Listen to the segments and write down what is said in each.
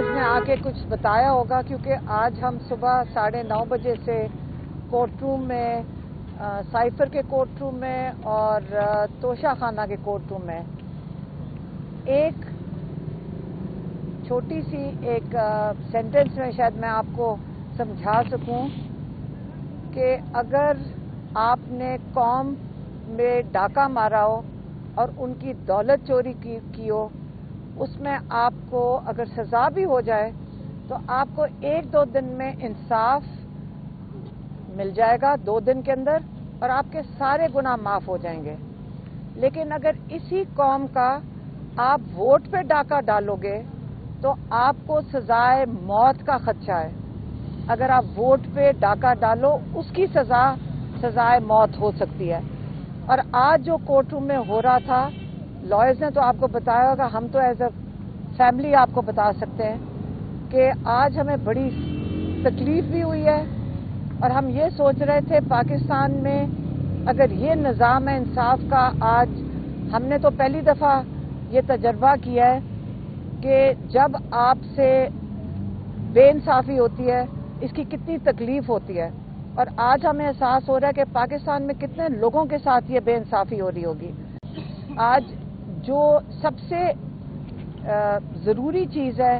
Lawyers ने आके कुछ बताया होगा, क्योंकि आज हम सुबह 9:30 बजे से कोर्ट रूम में, साइफर के कोर्ट रूम में और तोशा खाना के कोर्ट रूम में एक छोटी सी एक सेंटेंस में शायद मैं आपको समझा सकूं कि अगर आपने कौम में डाका मारा हो और उनकी दौलत चोरी की हो, उसमें आपको अगर सजा भी हो जाए तो आपको 1-2 दिन में इंसाफ मिल जाएगा, 2 दिन के अंदर, और आपके सारे गुनाह माफ हो जाएंगे। लेकिन अगर इसी कौम का आप वोट पे डाका डालोगे तो आपको सजाए मौत का खदशा है। अगर आप वोट पे डाका डालो उसकी सजाए मौत हो सकती है। और आज जो कोर्ट रूम में हो रहा था, लॉयर्स ने तो आपको बताया होगा, हम तो एज अ फैमिली आपको बता सकते हैं कि आज हमें बड़ी तकलीफ भी हुई है। और हम ये सोच रहे थे पाकिस्तान में अगर ये निज़ाम है इंसाफ का, आज हमने तो पहली दफ़ा ये तजर्बा किया है कि जब आपसे बेइंसाफ़ी होती है इसकी कितनी तकलीफ होती है। और आज हमें एहसास हो रहा है कि पाकिस्तान में कितने लोगों के साथ ये बेइंसाफ़ी हो रही होगी। आज जो सबसे ज़रूरी चीज़ है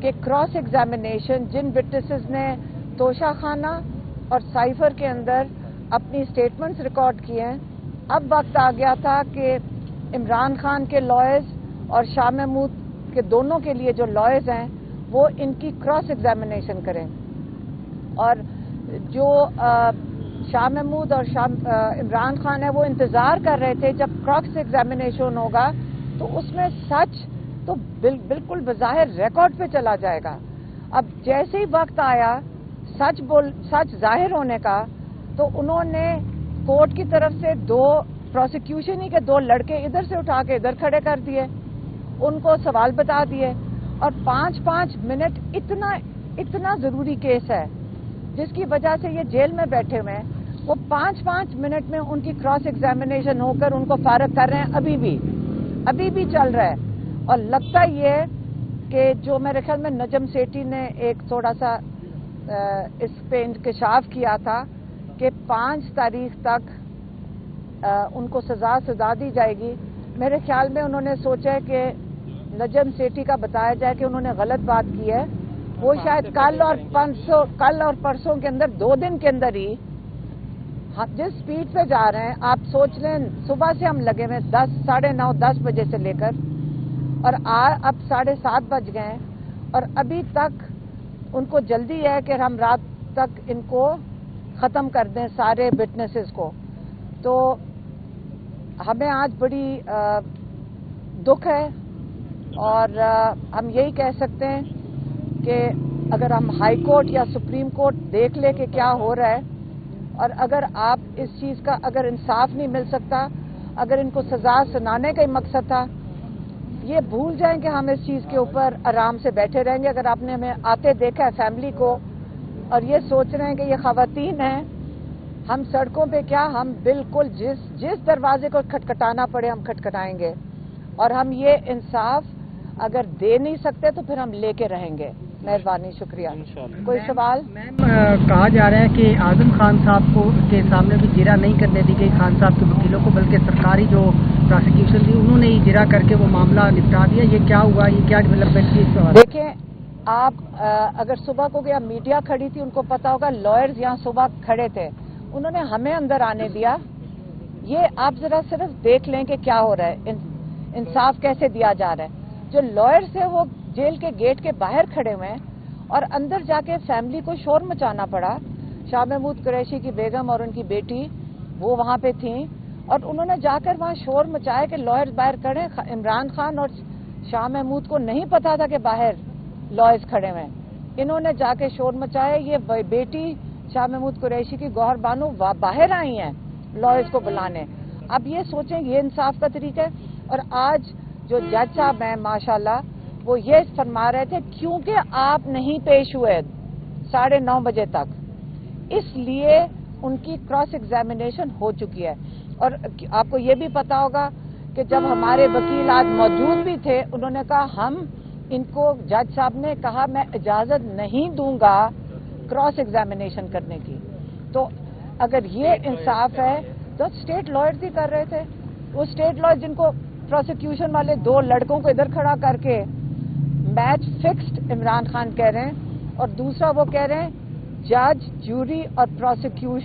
कि क्रॉस एग्जामिनेशन, जिन विटनेसेस ने तोशा खाना और साइफर के अंदर अपनी स्टेटमेंट्स रिकॉर्ड किए हैं, अब वक्त आ गया था कि इमरान खान के लॉयर्स और शाह महमूद के दोनों के लिए जो लॉयर्स हैं वो इनकी क्रॉस एग्जामिनेशन करें। और जो शाह महमूद और इमरान खान है वो इंतज़ार कर रहे थे जब क्रॉस एग्जामिनेशन होगा तो उसमें सच तो बिल्कुल बज़ाहिर रिकॉर्ड पे चला जाएगा। अब जैसे ही वक्त आया सच जाहिर होने का, तो उन्होंने कोर्ट की तरफ से प्रोसिक्यूशन ही के 2 लड़के इधर से उठा के इधर खड़े कर दिए, उनको सवाल बता दिए। और 5-5 मिनट इतना ज़रूरी केस है जिसकी वजह से ये जेल में बैठे हुए हैं, वो 5-5 मिनट में उनकी क्रॉस एग्जामिनेशन होकर उनको फारग कर रहे हैं। अभी भी चल रहा है। और लगता ये है कि जो मेरे ख्याल में नजम सेठी ने एक थोड़ा सा इस पे इंकशाफ किया था कि 5 तारीख तक उनको सजा दी जाएगी। मेरे ख्याल में उन्होंने सोचा है कि नजम सेठी का बताया जाए कि उन्होंने गलत बात की है, वो शायद कल और परसों के अंदर 2 दिन के अंदर ही, जिस स्पीड पे जा रहे हैं आप सोच लें, सुबह से हम लगे हुए 9:30-10 बजे से लेकर, और अब 7:30 बज गए हैं और अभी तक उनको जल्दी है कि हम रात तक इनको ख़त्म कर दें सारे विटनेसेस को। तो हमें आज बड़ी दुख है और हम यही कह सकते हैं कि अगर हम हाई कोर्ट या सुप्रीम कोर्ट देख ले कि क्या हो रहा है, और अगर आप इस चीज़ का अगर इंसाफ नहीं मिल सकता, अगर इनको सजा सुनाने का ही मकसद था, ये भूल जाएं कि हम इस चीज़ के ऊपर आराम से बैठे रहेंगे। अगर आपने हमें आते देखा है फैमिली को और ये सोच रहे हैं कि ये ख़वातीन हैं, हम सड़कों पे क्या, हम बिल्कुल जिस दरवाजे को खटखटाना पड़े हम खटखटाएंगे। और हम ये इंसाफ अगर दे नहीं सकते तो फिर हम लेके रहेंगे। मेहरबानी, शुक्रिया। कोई सवाल? मैम, कहा जा रहा है कि आजम खान साहब को के सामने भी जिरा नहीं करने दी गई खान साहब के वकीलों को, बल्कि सरकारी जो प्रोसिक्यूशन थी उन्होंने ही जिरा करके वो मामला निपटा दिया। ये क्या हुआ, ये क्या डेवलपमेंट थी इस बारे? देखें, आप अगर सुबह को गया, मीडिया खड़ी थी, उनको पता होगा, लॉयर्स यहाँ सुबह खड़े थे, उन्होंने हमें अंदर आने दिया। ये आप जरा सिर्फ देख लें कि क्या हो रहा है, इंसाफ कैसे दिया जा रहा है। जो लॉयर्स है वो जेल के गेट के बाहर खड़े हुए हैं और अंदर जाके फैमिली को शोर मचाना पड़ा। शाह महमूद कुरैशी की बेगम और उनकी बेटी वो वहाँ पे थी और उन्होंने जाकर वहाँ शोर मचाया कि लॉयर्स बाहर खड़े। इमरान खान और शाह महमूद को नहीं पता था कि बाहर लॉयर्स खड़े हुए हैं। इन्होंने जाके शोर मचाया। ये बेटी शाह महमूद कुरैशी की गौहर बानो बाहर आई हैं लॉयर्स को बुलाने। अब ये सोचें, ये इंसाफ का तरीका है। और आज जो जज साहब हैं माशाल्लाह, वो ये फरमा रहे थे क्योंकि आप नहीं पेश हुए 9:30 बजे तक, इसलिए उनकी क्रॉस एग्जामिनेशन हो चुकी है। और आपको ये भी पता होगा कि जब हमारे वकील आज मौजूद भी थे, उन्होंने कहा हम ان کو جج صاحب نے کہا میں اجازت نہیں دوں گا کراس ایگزامینیشن کرنے کی. تو اگر یہ انصاف ہے تو اسٹیٹ لائرز ہی کر رہے تھے. وہ اسٹیٹ لائر جن کو پروسیکیوشن والے 2 لڑکوں کو ادھر کھڑا کر کے میچ فکسڈ عمران خان کہہ رہے ہیں, اور دوسرا وہ کہہ رہے ہیں جج, جوری اور پروسیکیوشن